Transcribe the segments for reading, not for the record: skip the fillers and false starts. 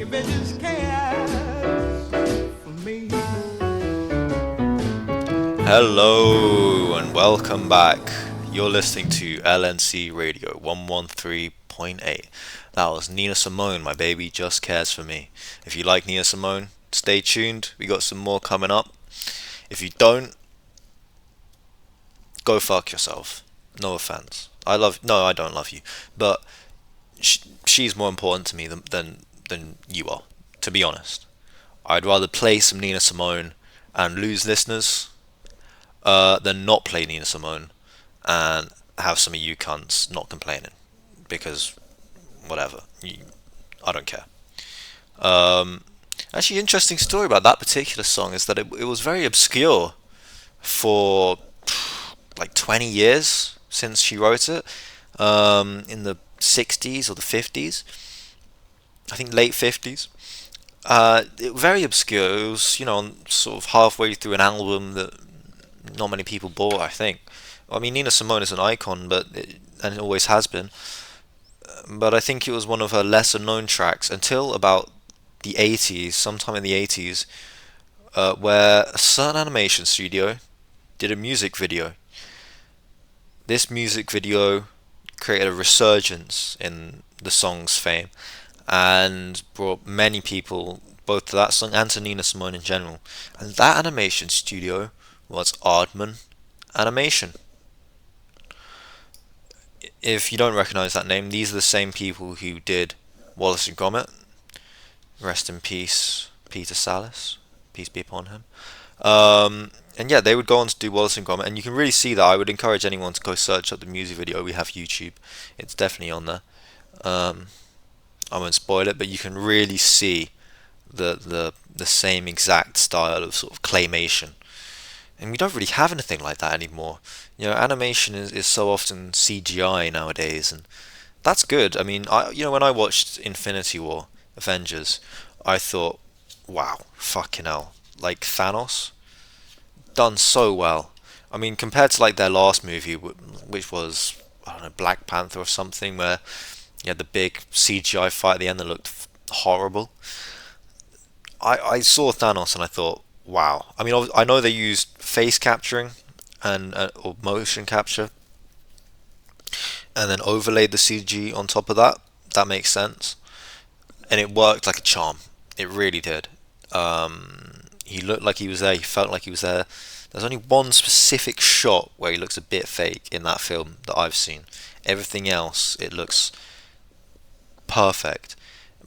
if it just cares for me. Hello and welcome back. You're listening to LNC Radio 113.8. That was Nina Simone, My Baby Just Cares for Me. If you like Nina Simone, stay tuned. We got some more coming up. If you don't, go fuck yourself. No offense. No, I don't love you, but she's more important to me than you are. To be honest, I'd rather play some Nina Simone and lose listeners than not play Nina Simone and have some of you cunts not complaining because whatever. I don't care. Um, Actually, interesting story about that particular song is that it was very obscure for like 20 years since she wrote it, in the 60s or the 50s. I think late 50s. Very obscure. It was, sort of halfway through an album that not many people bought, I think. I mean, Nina Simone is an icon, and it always has been. But I think it was one of her lesser known tracks until about the 80s, sometime in the 80s, where a certain animation studio did a music video. This music video created a resurgence in the song's fame and brought many people both to that song and to Nina Simone in general. And that animation studio was Aardman Animation. If you don't recognize that name, these are the same people who did Wallace and Gromit. Rest in peace, Peter Sallis. Peace be upon him. And yeah, they would go on to do Wallace and Gromit, and you can really see that. I would encourage anyone to go search up the music video. We have YouTube; it's definitely on there. Um, I won't spoil it, but you can really see the same exact style of sort of claymation. And we don't really have anything like that anymore. Animation is so often CGI nowadays, and that's good. I mean, when I watched Infinity War, Avengers, I thought, wow, fucking hell, like Thanos, done so well. I mean, compared to like their last movie, which was, I don't know, Black Panther or something, where you had the big CGI fight at the end that looked horrible. I saw Thanos and I thought, wow. I mean, I know they used face capturing and or motion capture, and then overlaid the CG on top of that. That makes sense, and it worked like a charm. It really did. He looked like he was there. He felt like he was there. There's only one specific shot where he looks a bit fake in that film that I've seen. Everything else, it looks perfect.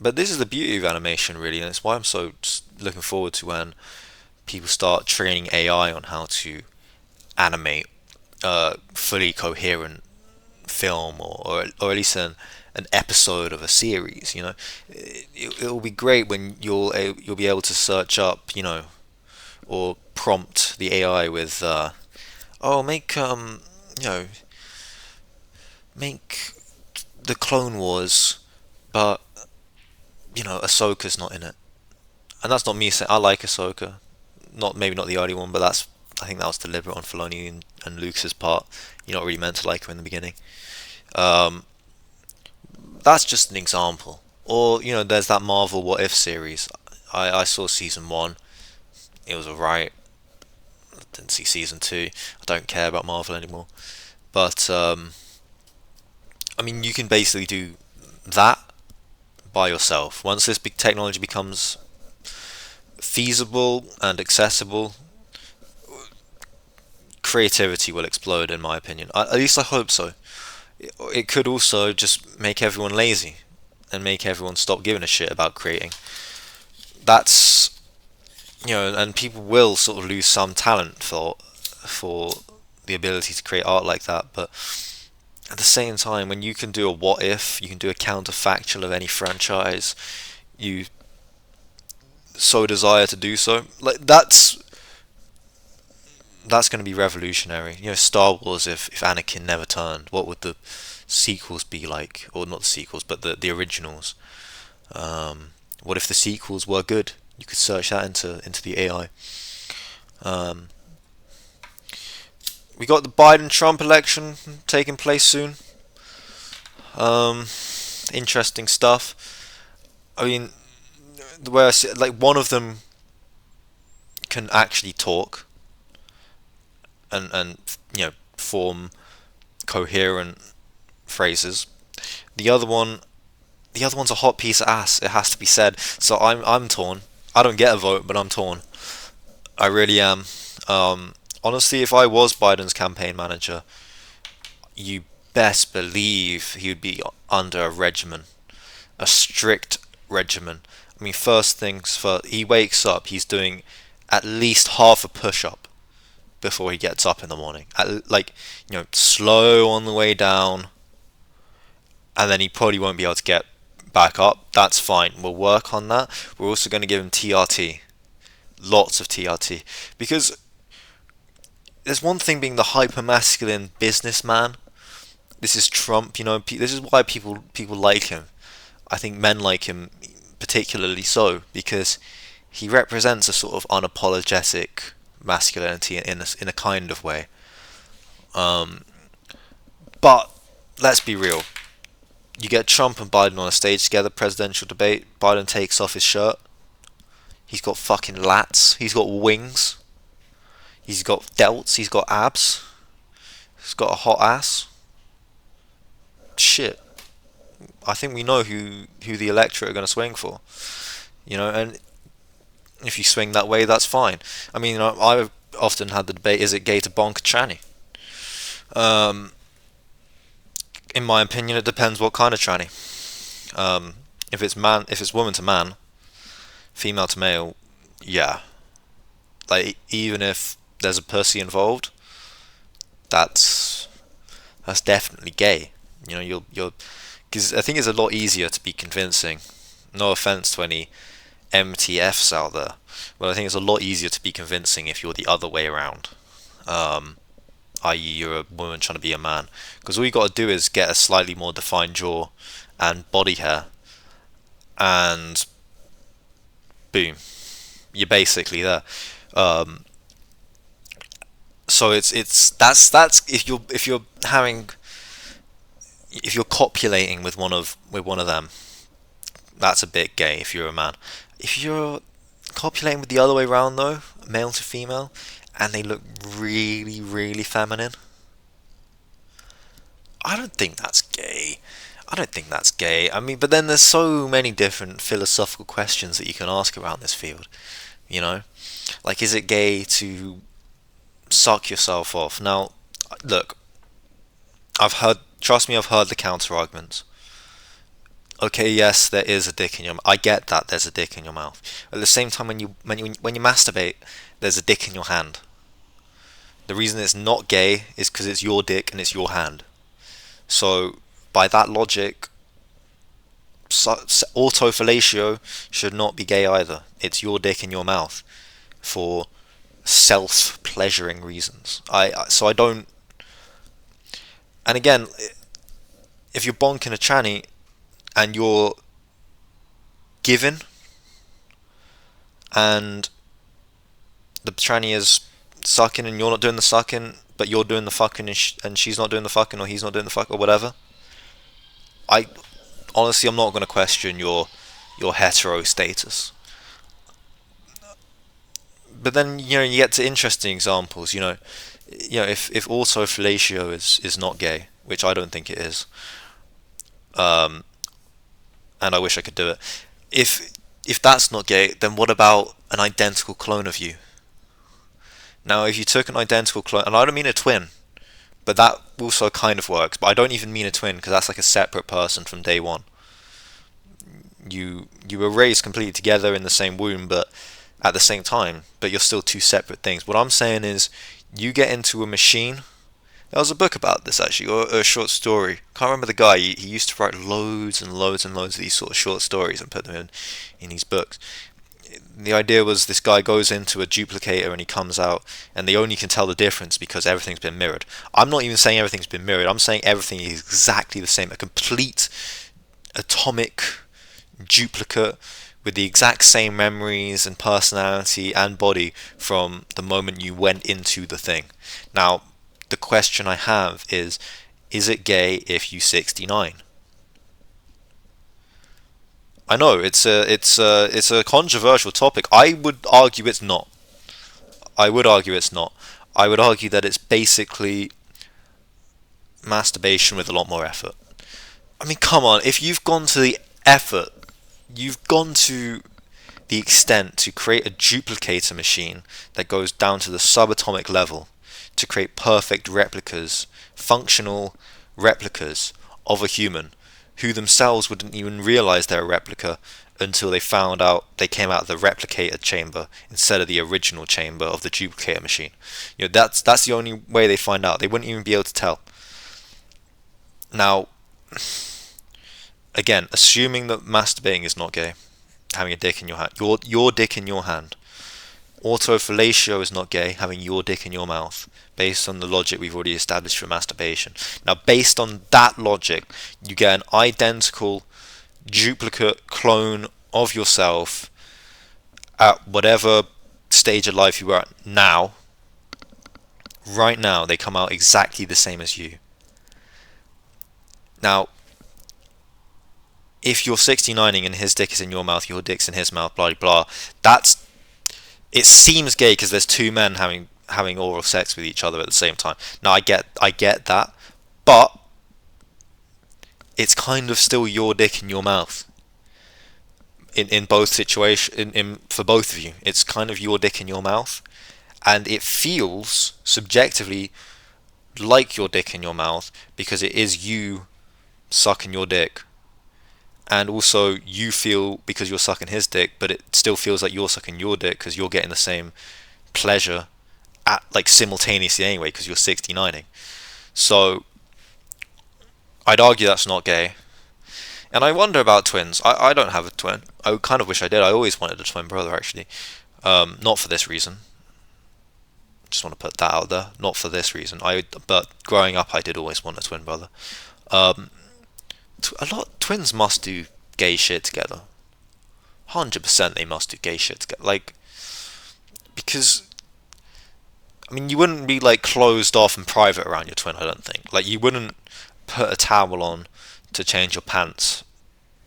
But this is the beauty of animation, really, and it's why I'm so looking forward to when people start training AI on how to animate fully coherent film or at least an episode of a series. It will be great when you'll be able to search up, or prompt the AI with oh, you know make the Clone Wars, but Ahsoka's not in it. And that's not me saying I like Ahsoka. Maybe not the early one, but I think that was deliberate on Filoni and Lucas's part. You're not really meant to like her in the beginning. Um, that's just an example. Or there's that Marvel What If series. I saw season one. It was alright. Didn't see season two. I don't care about Marvel anymore. But I mean, you can basically do that by yourself. Once this big technology becomes feasible and accessible, creativity will explode, in my opinion. At least I hope so. It could also just make everyone lazy and make everyone stop giving a shit about creating. That's and people will sort of lose some talent for the ability to create art like that. But at the same time, when you can do a what if, you can do a counterfactual of any franchise you so desire to do so. Like that's going to be revolutionary. Star Wars. If Anakin never turned, what would the sequels be like? Or not the sequels, but the originals. What if the sequels were good? You could search that into the AI. Um, we got the Biden-Trump election taking place soon. Um, Interesting stuff. I mean, where like one of them can actually talk and form coherent phrases. The other one, the other one's a hot piece of ass. It has to be said. So I'm torn. I don't get a vote, but I'm torn. I really am. Honestly, if I was Biden's campaign manager, you best believe he would be under a regimen, a strict regimen. I mean, first things first, he wakes up, he's doing at least half a push up before he gets up in the morning. Slow on the way down, and then he probably won't be able to get back up. That's fine. We'll work on that. We're also going to give him TRT, lots of TRT, because there's one thing being the hyper masculine businessman. This is Trump, This is why people like him. I think men like him particularly so because he represents a sort of unapologetic masculinity in a kind of way. But let's be real. You get Trump and Biden on a stage together, presidential debate. Biden takes off his shirt. He's got fucking lats. He's got wings. He's got delts. He's got abs. He's got a hot ass. Shit. I think we know who the electorate are going to swing for. And if you swing that way, that's fine. I mean, I've often had the debate: is it gay to bonk a tranny? In my opinion, it depends what kind of tranny. If it's woman to man, female to male, yeah. Like even if there's a pussy involved, that's definitely gay. You're because I think it's a lot easier to be convincing. No offense to any MTFs out there, but I think it's a lot easier to be convincing if you're the other way around. I.e., you're a woman trying to be a man, because all you got to do is get a slightly more defined jaw and body hair, and boom, you're basically there. So that's if you're copulating with one of them, that's a bit gay if you're a man. If you're copulating with the other way around though, male to female, and they look really, really feminine, I don't think that's gay. I mean, but then there's so many different philosophical questions that you can ask around this field. Like, is it gay to suck yourself off? Now, look, trust me, I've heard the counter arguments. Okay, yes, there is a dick in your mouth. I get that there's a dick in your mouth. At the same time, when you masturbate, there's a dick in your hand. The reason it's not gay is because it's your dick and it's your hand. So, by that logic, autofellatio should not be gay either. It's your dick in your mouth for self-pleasuring reasons. So I don't. And again, if you're bonking a tranny and you're given, and the tranny is sucking and you're not doing the sucking, but you're doing the fucking and she's not doing the fucking, or he's not doing the fuck, or whatever, honestly, I'm not going to question your hetero status. But then you get to interesting examples. If also fellatio is not gay, which I don't think it is, and I wish I could do it. If that's not gay, then what about an identical clone of you? Now, if you took an identical clone, and I don't mean a twin, but that also kind of works. But I don't even mean a twin because that's like a separate person from day one. You were raised completely together in the same womb, but at the same time, but you're still two separate things. What I'm saying is, you get into a machine. There was a book about this actually, or a short story. Can't remember the guy. He used to write loads and loads and loads of these sort of short stories and put them in these books. The idea was this guy goes into a duplicator and he comes out, and they only can tell the difference because everything's been mirrored. I'm not even saying everything's been mirrored. I'm saying everything is exactly the same. A complete atomic duplicate with the exact same memories and personality and body from the moment you went into the thing. Now, the question I have is it gay if you 69? I know it's a controversial topic. I would argue it's not. I would argue it's not. I would argue that it's basically masturbation with a lot more effort. I mean, come on, if you've gone to the effort, you've gone to the extent to create a duplicator machine that goes down to the subatomic level to create perfect replicas, functional replicas of a human who themselves wouldn't even realize they're a replica until they found out they came out of the replicator chamber instead of the original chamber of the duplicator machine. That's the only way they find out. They wouldn't even be able to tell. Now, again, assuming that masturbating is not gay, having a dick in your hand, your dick in your hand. Autofellatio is not gay, having your dick in your mouth, based on the logic we've already established for masturbation. Now, based on that logic, you get an identical duplicate clone of yourself at whatever stage of life you are at now. Right now, they come out exactly the same as you. Now, if you're 69ing and his dick is in your mouth, your dick's in his mouth, blah blah, it seems gay because there's two men having oral sex with each other at the same time. Now I get that, but it's kind of still your dick in your mouth. In both situations, in for both of you, it's kind of your dick in your mouth, and it feels subjectively like your dick in your mouth because it is you sucking your dick. And also, you feel because you're sucking his dick, but it still feels like you're sucking your dick because you're getting the same pleasure at like simultaneously anyway because you're 69ing. So, I'd argue that's not gay. And I wonder about twins. I don't have a twin. I kind of wish I did. I always wanted a twin brother actually. Not for this reason. Just want to put that out there. Not for this reason. But growing up, I did always want a twin brother. Twins must do gay shit together. 100% they must do gay shit together. Like, because I mean, you wouldn't be like closed off and private around your twin. I don't think. Like, you wouldn't put a towel on to change your pants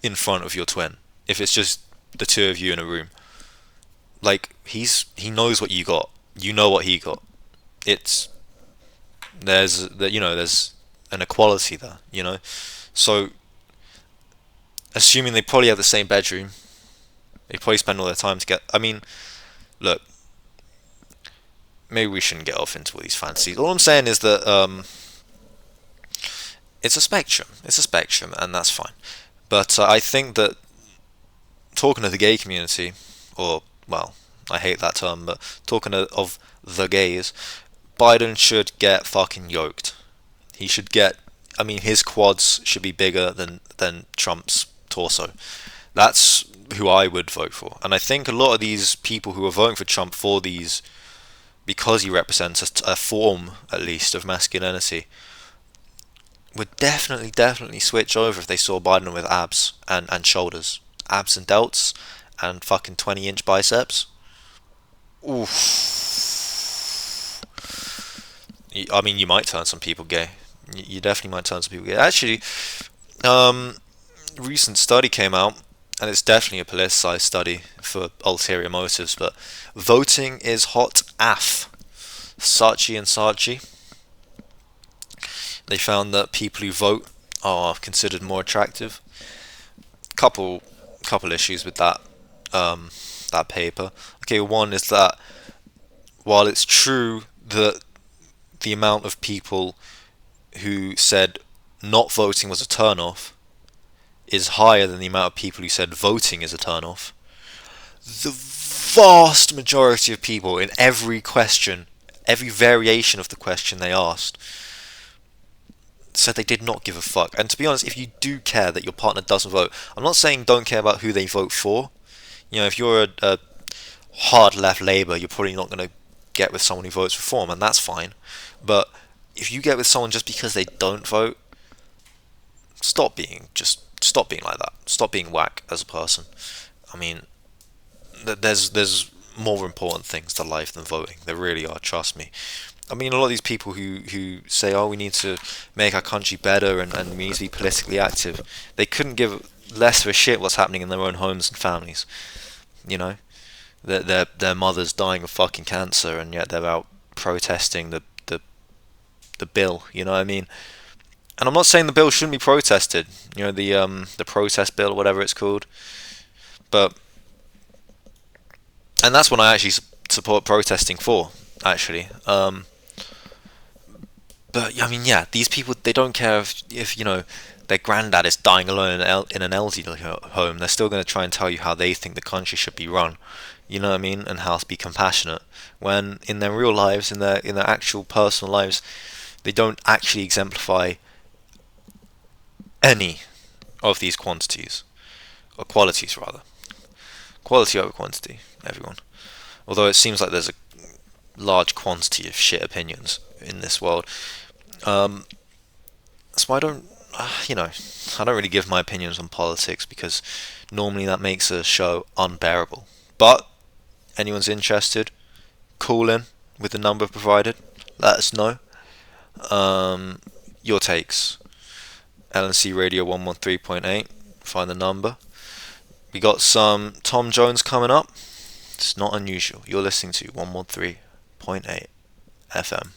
in front of your twin if it's just the two of you in a room. Like, he knows what you got. You know what he got. There's an equality there. So, assuming they probably have the same bedroom, they probably spend all their time together. I mean, look, maybe we shouldn't get off into all these fantasies. All I'm saying is that it's a spectrum. It's a spectrum, and that's fine. But I think that talking to the gay community, or, well, I hate that term, but talking of the gays, Biden should get fucking yoked. He should get, I mean, his quads should be bigger than Trump's torso. That's who I would vote for. And I think a lot of these people who are voting for Trump for these, because he represents a form, at least, of masculinity, would definitely switch over if they saw Biden with abs and shoulders. Abs and delts and fucking 20-inch biceps. Oof. I mean, you might turn some people gay. You definitely might turn some people gay. Actually, recent study came out, and it's definitely a politicized study for ulterior motives, but voting is hot AF. Saatchi and Saatchi. They found that people who vote are considered more attractive. Couple issues with that paper. Okay, one is that while it's true that the amount of people who said not voting was a turn-off is higher than the amount of people who said voting is a turn-off, the vast majority of people in every question, every variation of the question they asked, said they did not give a fuck. And to be honest, if you do care that your partner doesn't vote, I'm not saying don't care about who they vote for. If you're a hard left Labour, you're probably not going to get with someone who votes Reform, and that's fine. But if you get with someone just because they don't vote, stop being like that. Stop being whack as a person. I mean, there's more important things to life than voting. There really are, trust me. I mean, a lot of these people who say, oh, we need to make our country better and we need to be politically active, they couldn't give less of a shit what's happening in their own homes and families. You know, their mother's dying of fucking cancer, and yet they're out protesting the bill. You know what I mean? And I'm not saying the bill shouldn't be protested. You know, the protest bill or whatever it's called. But and that's what I actually support protesting for. Actually, but I mean, yeah, these people, they don't care if you know their granddad is dying alone in an elderly home. They're still going to try and tell you how they think the country should be run. You know what I mean? And how to be compassionate. When in their real lives, in their actual personal lives, they don't actually exemplify any of these quantities or qualities rather. Quality over quantity, everyone. Although it seems like there's a large quantity of shit opinions in this world. That's why I don't really give my opinions on politics because normally that makes a show unbearable. But anyone's interested, call in with the number provided. Let us know your takes. LNC Radio 113.8. Find the number. We got some Tom Jones coming up. It's not unusual. You're listening to 113.8 FM.